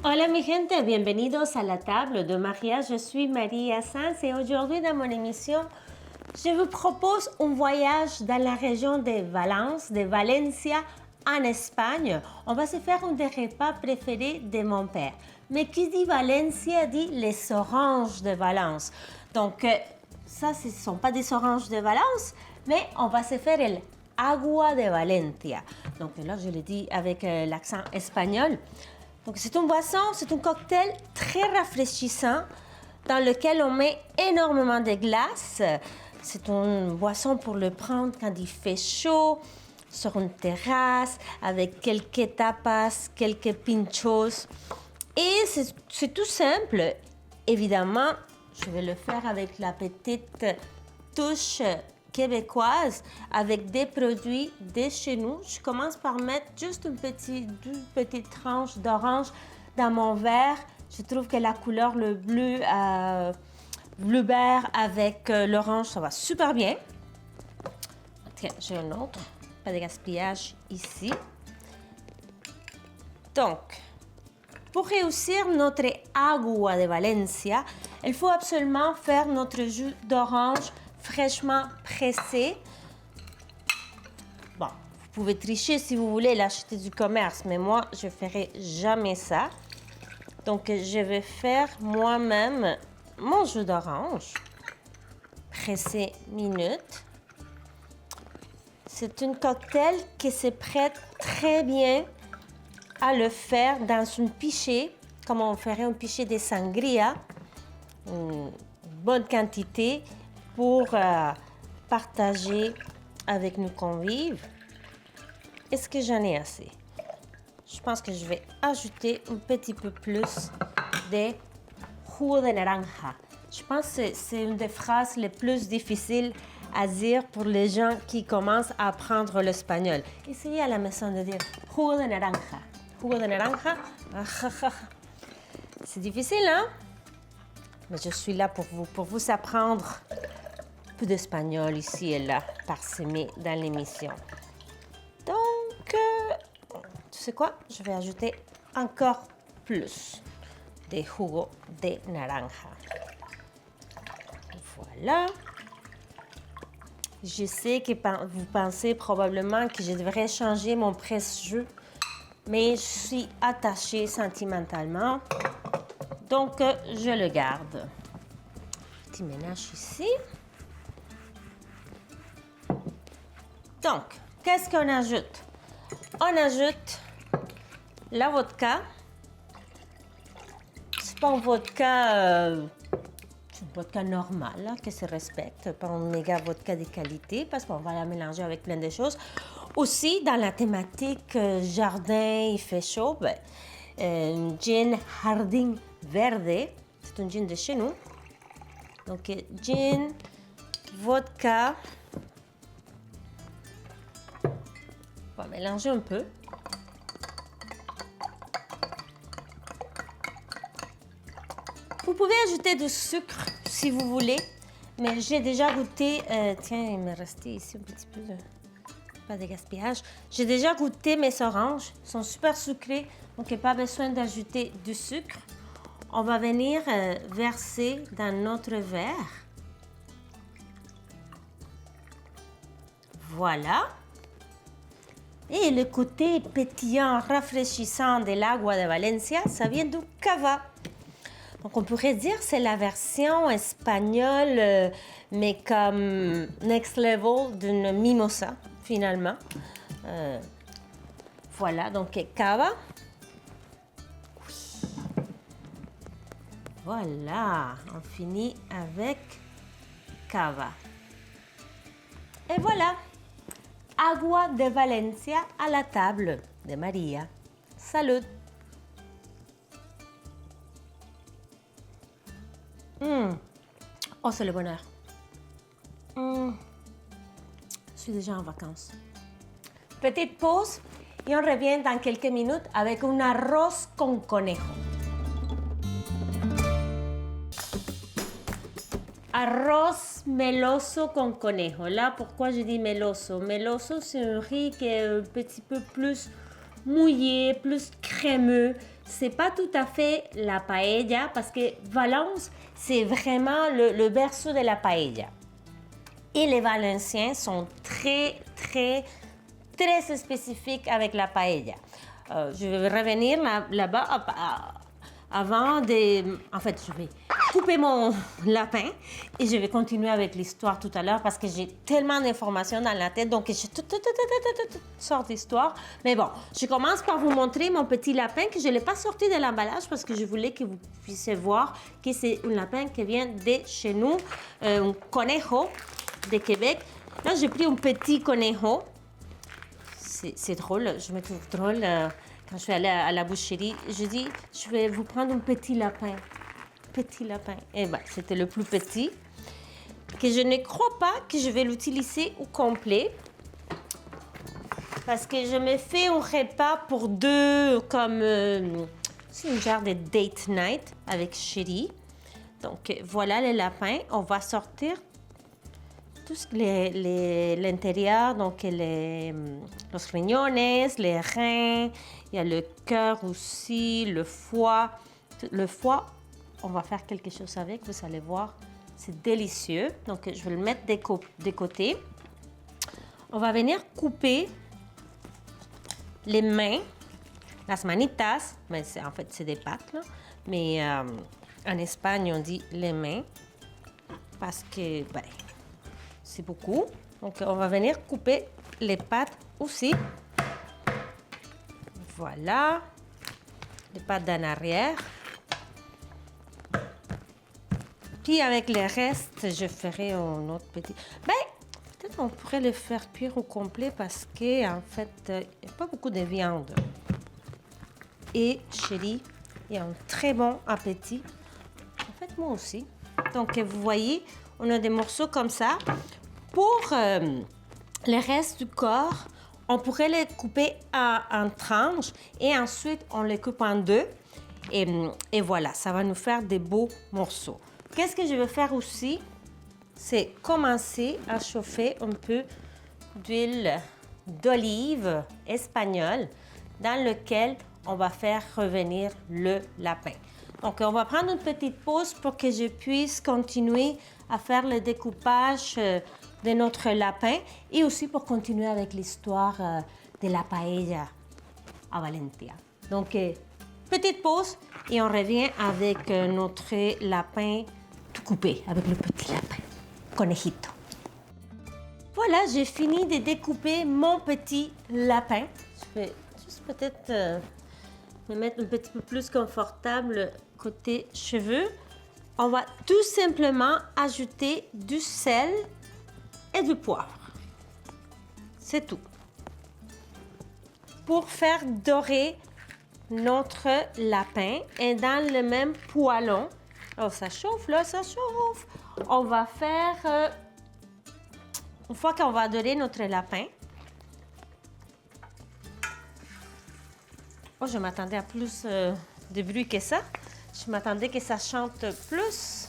Hola mi gente, bienvenidos a la table de mariage. Je suis Maria Sanz et aujourd'hui dans mon émission, je vous propose un voyage dans la région de Valence, de Valencia, en Espagne. On va se faire un des repas préférés de mon père. Mais qui dit Valencia dit les oranges de Valence. Donc ça, ce ne sont pas des oranges de Valence, mais on va se faire el agua de Valencia. Donc là, je le dis avec l'accent espagnol. Donc c'est une boisson, c'est un cocktail très rafraîchissant dans lequel on met énormément de glace. C'est une boisson pour le prendre quand il fait chaud, sur une terrasse, avec quelques tapas, quelques pinchos. Et c'est tout simple. Évidemment, je vais le faire avec la petite touche québécoise avec des produits de chez nous. Je commence par mettre juste deux petites tranches d'orange dans mon verre. Je trouve que la couleur, le bleu-vert avec l'orange, ça va super bien. Tiens, j'ai un autre. Pas de gaspillage ici. Donc, pour réussir notre agua de Valencia, il faut absolument faire notre jus d'orange fraîchement pressé. Bon, vous pouvez tricher si vous voulez l'acheter du commerce, mais moi, je ne ferai jamais ça. Donc, je vais faire moi-même mon jus d'orange pressé minute. C'est un cocktail qui se prête très bien à le faire dans une pichée, comme on ferait un pichet de sangria, une bonne quantité pour partager avec nos convives. Est-ce que j'en ai assez? Je pense que je vais ajouter un petit peu plus de jugo de naranja. Je pense que c'est une des phrases les plus difficiles à dire pour les gens qui commencent à apprendre l'espagnol. Essayez à la maison de dire jugo de naranja. Jugo de naranja. C'est difficile, hein? Mais je suis là pour vous apprendre un peu d'espagnol ici et là, parsemé dans l'émission. Donc, tu sais quoi? Je vais ajouter encore plus de jugo de naranja. Voilà. Je sais que vous pensez probablement que je devrais changer mon presse-jus, mais je suis attachée sentimentalement, donc je le garde. Petit ménage ici. Donc, qu'est-ce qu'on ajoute? On ajoute la vodka. C'est pas un vodka, c'est une vodka normale là, qui se respecte, pas un méga vodka de qualité parce qu'on va la mélanger avec plein de choses. Aussi, dans la thématique jardin, il fait chaud, gin Harding Verde, c'est un gin de chez nous. Donc, gin, vodka. On va mélanger un peu. Vous pouvez ajouter du sucre si vous voulez, mais j'ai déjà goûté. Tiens, il me restait ici un petit peu de. Pas de gaspillage. J'ai déjà goûté mes oranges. Ils sont super sucrés, donc il n'y a pas besoin d'ajouter du sucre. On va venir verser dans notre verre. Voilà. Et le côté pétillant, rafraîchissant de l'agua de Valencia, ça vient du cava. Donc on pourrait dire que c'est la version espagnole, mais comme next level d'une mimosa, finalement. Voilà, donc cava. Oui. Voilà, on finit avec cava. Et voilà. Agua de Valencia à la table de Maria. Salut! Oh, c'est le bonheur. Je suis déjà en vacances. Petite pause et on revient dans quelques minutes avec un arroz con conejo. Arroz meloso con conejo. Là, pourquoi je dis meloso? Meloso, c'est un riz qui est un petit peu plus mouillé, plus crémeux. C'est pas tout à fait la paella parce que Valence, c'est vraiment le berceau de la paella. Et les Valenciens sont très spécifiques avec la paella. Je vais revenir là-bas avant de... En fait, je vais couper mon lapin et je vais continuer avec l'histoire tout à l'heure parce que j'ai tellement d'informations dans la tête, donc j'ai toutes sortes d'histoires. Mais bon, je commence par vous montrer mon petit lapin que je ne l'ai pas sorti de l'emballage parce que je voulais que vous puissiez voir que c'est un lapin qui vient de chez nous, un conejo de Québec. Là, j'ai pris un petit conejo. C'est drôle, je me trouve drôle. Quand je suis allée à la boucherie, je dis, je vais vous prendre un petit lapin. Petit lapin. Et bien, c'était le plus petit. Que je ne crois pas que je vais l'utiliser au complet. Parce que je me fais un repas pour deux, comme... c'est une genre de date night avec chérie. Donc, voilà le lapin. On va sortir tout l'intérieur, donc los riñones, les reins, il y a le cœur aussi, le foie. Le foie, on va faire quelque chose avec, vous allez voir, c'est délicieux. Donc, je vais le mettre de côté. On va venir couper les mains, las manitas, mais en fait, c'est des pattes, là. Mais en Espagne, on dit les mains parce que, ben, c'est beaucoup. Donc, on va venir couper les pattes aussi. Voilà. Les pattes d'en arrière. Puis, avec les restes, je ferai un autre petit... Ben, peut-être on pourrait le faire cuire au complet parce qu'en fait, il n'y a pas beaucoup de viande. Et, chérie, il y a un très bon appétit. En fait, moi aussi. Donc, vous voyez, on a des morceaux comme ça. Pour le reste du corps, on pourrait les couper en tranches et ensuite on les coupe en deux. Et voilà, ça va nous faire des beaux morceaux. Qu'est-ce que je vais faire aussi? C'est commencer à chauffer un peu d'huile d'olive espagnole dans lequel on va faire revenir le lapin. Donc, on va prendre une petite pause pour que je puisse continuer à faire le découpage de notre lapin et aussi pour continuer avec l'histoire de la paella à Valencia. Donc, petite pause et on revient avec notre lapin tout coupé, avec le petit lapin, conejito. Voilà, j'ai fini de découper mon petit lapin. Je vais juste peut-être me mettre un petit peu plus confortable côté cheveux. On va tout simplement ajouter du sel et du poivre. C'est tout. Pour faire dorer notre lapin et dans le même poêlon. Oh, ça chauffe là, ça chauffe. On va faire, une fois qu'on va dorer notre lapin. Oh, je m'attendais à plus de bruit que ça. Je m'attendais que ça chante plus.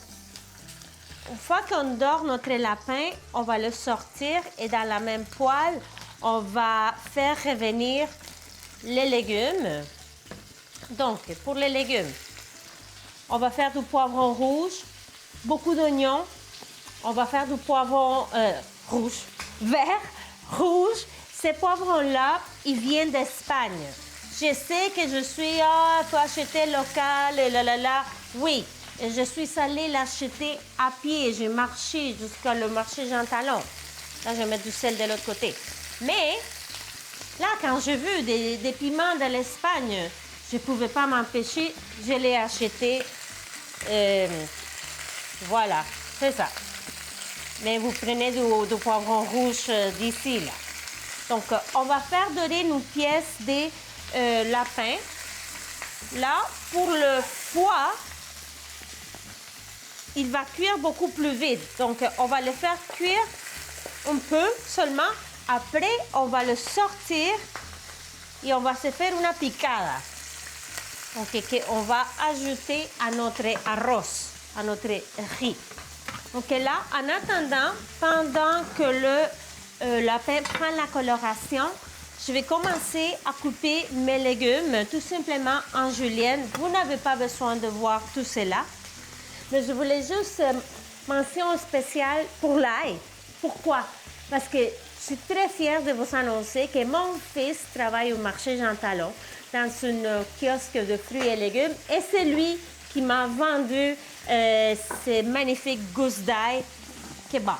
Une fois qu'on dore notre lapin, on va le sortir et dans la même poêle, on va faire revenir les légumes. Donc, pour les légumes, on va faire du poivron rouge, beaucoup d'oignons. On va faire du poivron rouge, vert, rouge. Ces poivrons-là, ils viennent d'Espagne. Je sais que je suis, faut acheter local, et là. Oui. Et je suis allée l'acheter à pied. J'ai marché jusqu'à le marché Jean Talon. Là, je vais mettre du sel de l'autre côté. Mais, là, quand j'ai vu des piments de l'Espagne, je ne pouvais pas m'empêcher. Je l'ai acheté. Voilà, c'est ça. Mais vous prenez du poivron rouge d'ici, là. Donc, on va faire dorer nos pièces de lapin. Là, pour le foie, il va cuire beaucoup plus vite. Donc, on va le faire cuire un peu seulement. Après, on va le sortir et on va se faire una picada. Donc, qu'on va ajouter à notre arroz, à notre riz. Donc là, en attendant, pendant que le lapin prend la coloration, je vais commencer à couper mes légumes tout simplement en julienne. Vous n'avez pas besoin de voir tout cela. Mais je voulais juste mention spéciale pour l'ail. Pourquoi? Parce que je suis très fière de vous annoncer que mon fils travaille au marché Jean Talon dans une kiosque de fruits et légumes et c'est lui qui m'a vendu ces magnifiques gousses d'ail kebab.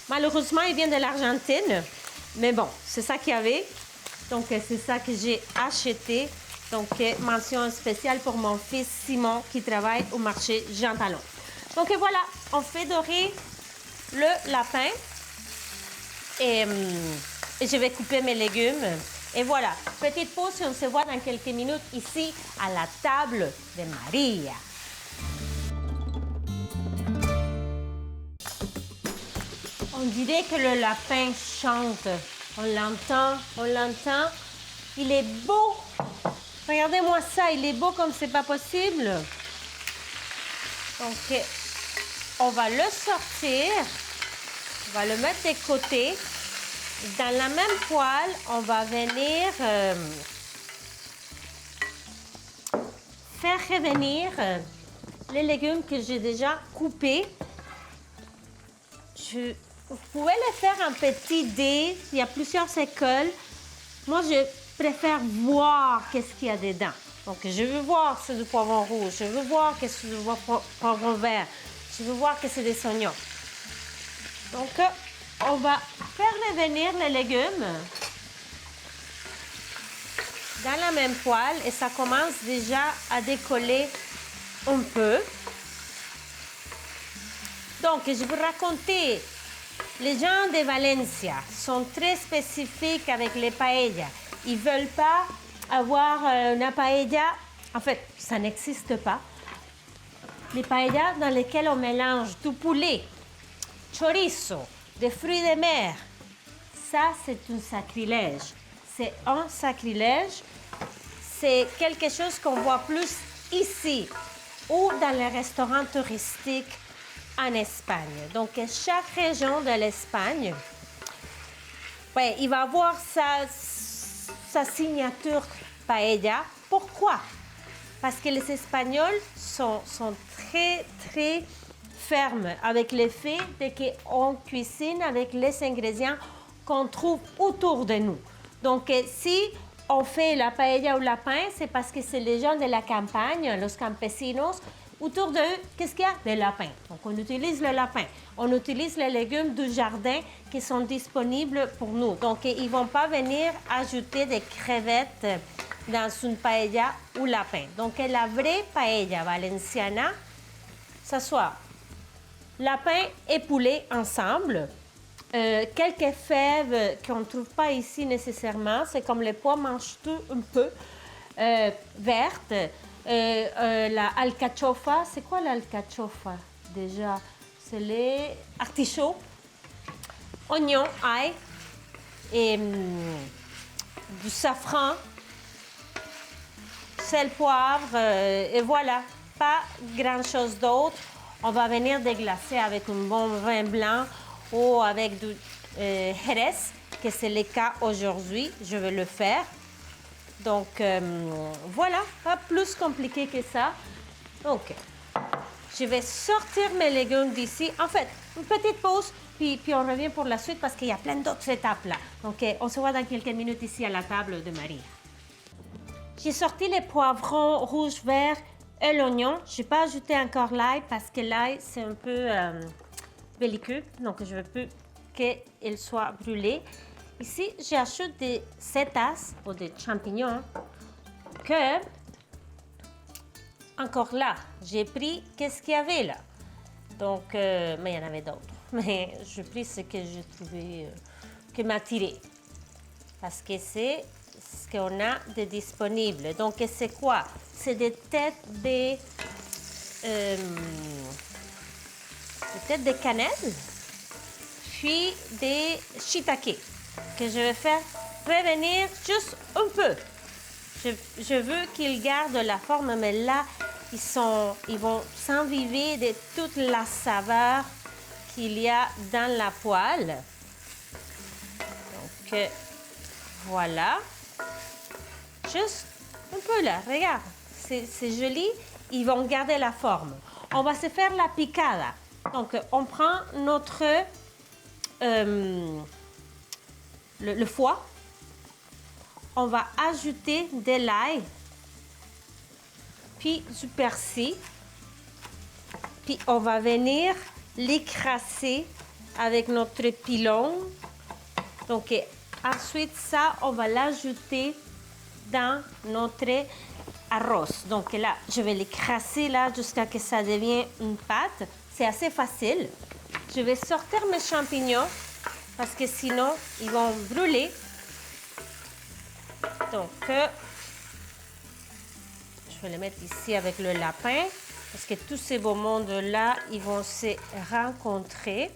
Malheureusement, il vient de l'Argentine, mais bon, c'est ça qu'il y avait. Donc, c'est ça que j'ai acheté. Donc, mention spéciale pour mon fils Simon qui travaille au marché Jean Talon. Donc, voilà, on fait dorer le lapin et je vais couper mes légumes. Et voilà, petite pause et on se voit dans quelques minutes ici à la table de Maria. On dirait que le lapin chante. On l'entend, on l'entend. Il est beau. Regardez-moi ça, il est beau comme c'est pas possible. Donc, on va le sortir. On va le mettre de côté. Dans la même poêle, on va venir faire revenir les légumes que j'ai déjà coupés. Vous pouvez les faire en petits dés. Il y a plusieurs écoles. Moi, je préfère voir qu'est-ce qu'il y a dedans. Donc, je veux voir c'est du poivron rouge. Je veux voir que c'est du poivron vert. Je veux voir que c'est des oignons. Donc, on va faire revenir les légumes dans la même poêle et ça commence déjà à décoller un peu. Donc, je vais vous raconter, les gens de Valencia sont très spécifiques avec les paellas. Ils ne veulent pas avoir une paella, en fait, ça n'existe pas. Les paellas dans lesquelles on mélange du poulet, chorizo, des fruits de mer, ça c'est un sacrilège. C'est un sacrilège. C'est quelque chose qu'on voit plus ici ou dans les restaurants touristiques en Espagne. Donc, chaque région de l'Espagne, ouais, il va avoir sa signature paella. Pourquoi? Parce que les Espagnols sont très, très fermes avec le fait qu'on cuisine avec les ingrédients qu'on trouve autour de nous. Donc, si on fait la paella au lapin, c'est parce que c'est les gens de la campagne, los campesinos. Autour d'eux, qu'est-ce qu'il y a? Des lapins. Donc, on utilise le lapin. On utilise les légumes du jardin qui sont disponibles pour nous. Donc, ils ne vont pas venir ajouter des crevettes dans une paella ou lapin. Donc, la vraie paella valenciana, ça soit lapin et poulet ensemble. Quelques fèves qu'on ne trouve pas ici nécessairement, c'est comme les pois mangent un peu vertes. La alcachofa, c'est quoi l'alcachofa déjà? C'est les artichauts, oignons, ail et du safran, sel, poivre et voilà, pas grand chose d'autre. On va venir déglacer avec un bon vin blanc ou avec du Jerez, que c'est le cas aujourd'hui, je vais le faire. Donc, voilà, pas plus compliqué que ça. Donc, je vais sortir mes légumes d'ici. En fait, une petite pause, puis on revient pour la suite parce qu'il y a plein d'autres étapes là. Donc, on se voit dans quelques minutes ici à la table de Maria. J'ai sorti les poivrons rouges, verts et l'oignon. Je n'ai pas ajouté encore l'ail parce que l'ail, c'est un peu belliqueux. Donc, je veux plus qu'il soit brûlé. Ici, j'ajoute des setas ou des champignons que, encore là, j'ai pris qu'est-ce qu'il y avait là. Donc, mais il y en avait d'autres. Mais j'ai pris ce que j'ai trouvé, qui m'a attiré. Parce que c'est ce qu'on a de disponible. Donc, c'est quoi? C'est des têtes de cannelle, puis des shiitake que je vais faire revenir juste un peu. Je veux qu'ils gardent la forme, mais là, ils vont s'enviver de toute la saveur qu'il y a dans la poêle. Donc, Voilà. Juste un peu là, regarde. C'est joli. Ils vont garder la forme. On va se faire la picada. Donc, on prend notre... le foie. On va ajouter de l'ail. Puis du persil. Puis on va venir l'écraser avec notre pilon. Donc ensuite ça, on va l'ajouter dans notre arroz. Donc là, je vais l'écraser là jusqu'à ce que ça devienne une pâte. C'est assez facile. Je vais sortir mes champignons parce que sinon, ils vont brûler. Donc, je vais les mettre ici avec le lapin parce que tous ces beaux mondes-là, ils vont se rencontrer.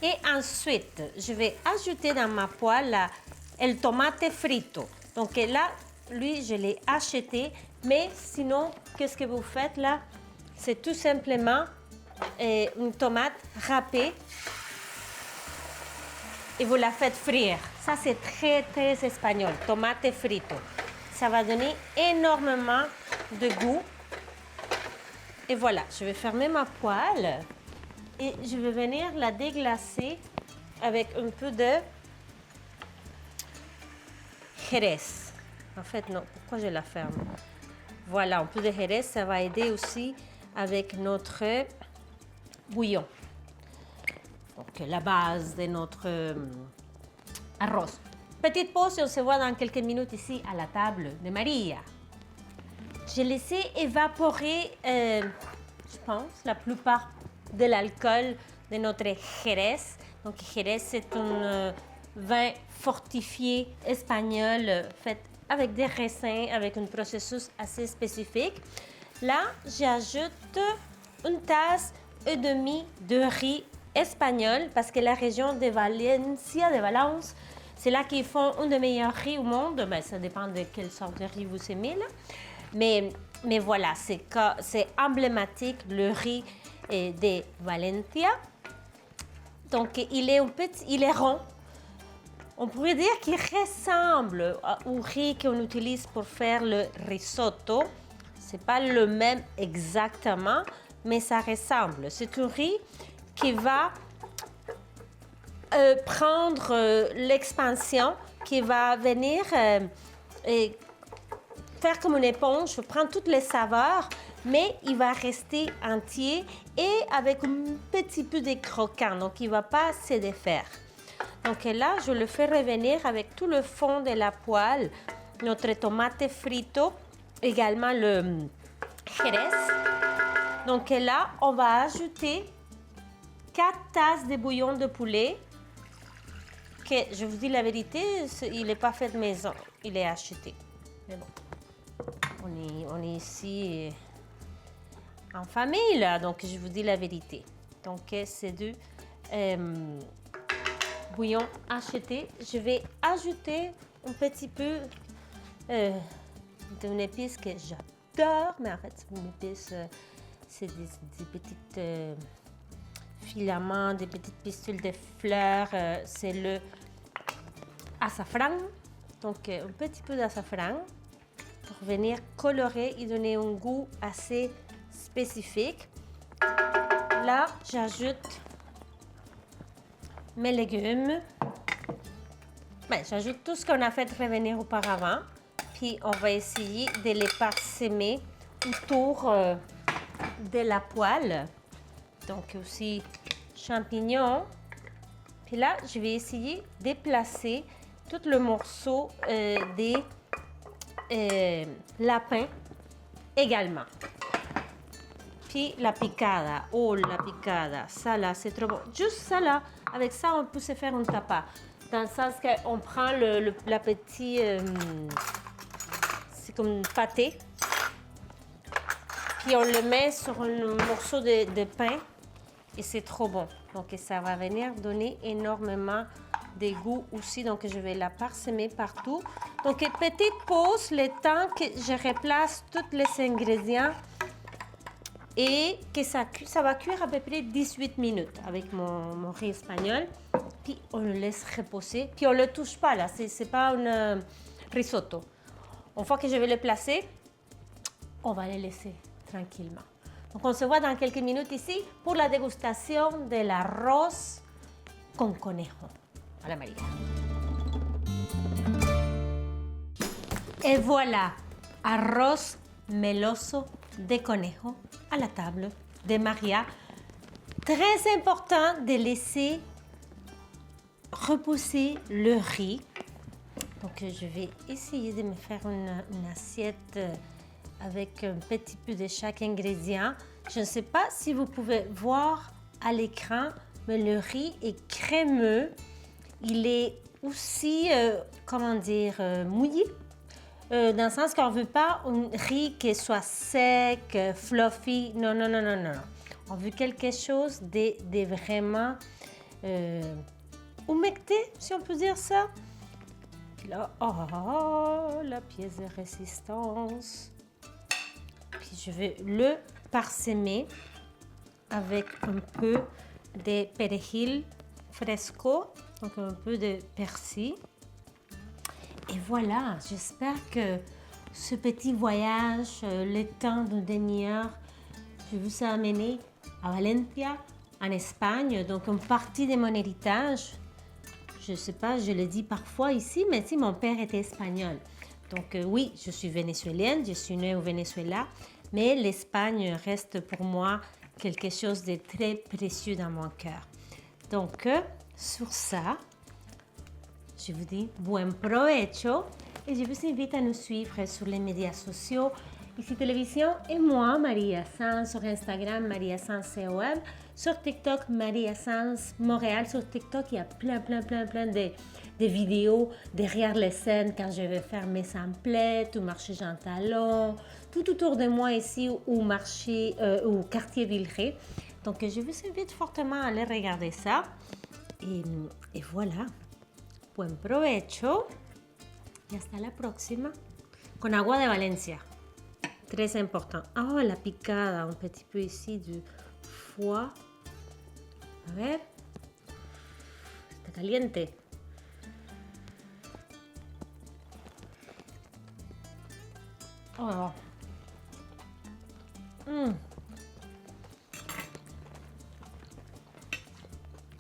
Et ensuite, je vais ajouter dans ma poêle le tomate frito. Donc là, lui, je l'ai acheté. Mais sinon, qu'est-ce que vous faites là? C'est tout simplement une tomate râpée et vous la faites frire. Ça, c'est très, très espagnol, tomate frito. Ça va donner énormément de goût. Et voilà, je vais fermer ma poêle et je vais venir la déglacer avec un peu de Jerez. En fait, non, pourquoi je la ferme? Voilà, un peu de Jerez, ça va aider aussi avec notre bouillon. Donc, la base de notre arroz. Petite pause et on se voit dans quelques minutes ici à la table de Maria. J'ai laissé évaporer, je pense, la plupart de l'alcool de notre Jerez. Donc, Jerez, c'est un vin fortifié espagnol fait avec des raisins, avec un processus assez spécifique. Là, j'ajoute une tasse et demie de riz espagnol parce que la région de Valencia, de Valence, c'est là qu'ils font un des meilleurs riz au monde. Ben, ça dépend de quelle sorte de riz vous aimez, là. Mais voilà, c'est emblématique, le riz de Valencia. Donc, il est rond. On pourrait dire qu'il ressemble au riz qu'on utilise pour faire le risotto. Ce n'est pas le même exactement, mais ça ressemble. C'est un riz qui va prendre l'expansion, qui va venir faire comme une éponge, prendre toutes les saveurs, mais il va rester entier et avec un petit peu de croquant, donc il ne va pas se défaire. Donc là, je le fais revenir avec tout le fond de la poêle, notre tomate frito, également le Jerez. Donc là, on va ajouter 4 tasses de bouillon de poulet, que je vous dis la vérité, il n'est pas fait de maison, il est acheté. Mais bon, on est ici en famille, là, donc je vous dis la vérité. Donc c'est du bouillon acheté. Je vais ajouter un petit peu d'une épice que j'adore, mais en fait c'est une épice, c'est des petites filaments, des petites pistules de fleurs, c'est le açafran. Donc un petit peu d'açafran pour venir colorer et donner un goût assez spécifique. Là, j'ajoute mes légumes. Ben, j'ajoute tout ce qu'on a fait revenir auparavant. Puis, on va essayer de les parsemer autour de la poêle. Donc, aussi champignons. Puis là, je vais essayer de placer tout le morceau des lapins également. Puis la picada, oh la picada, ça là, c'est trop bon. Juste ça là, avec ça, on peut se faire un tapa. Dans le sens qu'on prend la petite, c'est comme une pâté, puis on le met sur un morceau de pain et c'est trop bon. Donc ça va venir donner énormément de goût aussi. Donc je vais la parsemer partout. Donc petite pause, le temps que je replace tous les ingrédients. Et que ça va cuire à peu près 18 minutes avec mon riz espagnol. puis on le laisse reposer, puis on ne le touche pas là, c'est pas un risotto. Une fois que je vais le placer, on va le laisser tranquillement. Donc on se voit dans quelques minutes ici pour la dégustation de l'arroz con conejo. Hola María. Et voilà, arroz meloso de conejo à la table de Maria. Très important de laisser reposer le riz. Donc je vais essayer de me faire une assiette avec un petit peu de chaque ingrédient. Je ne sais pas si vous pouvez voir à l'écran, mais le riz est crémeux. Il est aussi, mouillé. Dans le sens qu'on ne veut pas un riz qui soit sec, fluffy. Non, non, non, non, non. On veut quelque chose de vraiment humecté, si on peut dire ça. Là, la pièce de résistance. Puis je vais le parsemer avec un peu de perejil fresco, donc un peu de persil. Et voilà, j'espère que ce petit voyage, le temps d'une demi-heure, je vous ai amené à Valencia, en Espagne, donc une partie de mon héritage. Je ne sais pas, je le dis parfois ici, mais si mon père était espagnol. Donc oui, je suis vénézuélienne, je suis née au Venezuela, mais l'Espagne reste pour moi quelque chose de très précieux dans mon cœur. Donc sur ça, je vous dis buen provecho et je vous invite à nous suivre sur les médias sociaux, ici Télévision et moi, Maria Sanz, sur Instagram, Maria Sanz COM, sur TikTok, Maria Sanz Montréal. Sur TikTok, il y a plein de vidéos derrière les scènes quand je vais faire mes emplettes ou marcher Jean Talon, tout autour de moi ici ou marché ou quartier Villeray. Donc, je vous invite fortement à aller regarder ça. Et voilà. Buen provecho y hasta la próxima. Con agua de Valencia. Très important. Oh, la picada, un petit peu ici du foie. A ver. Está caliente. Oh.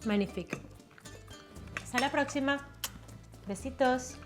Magnifique. Hasta la próxima. Besitos.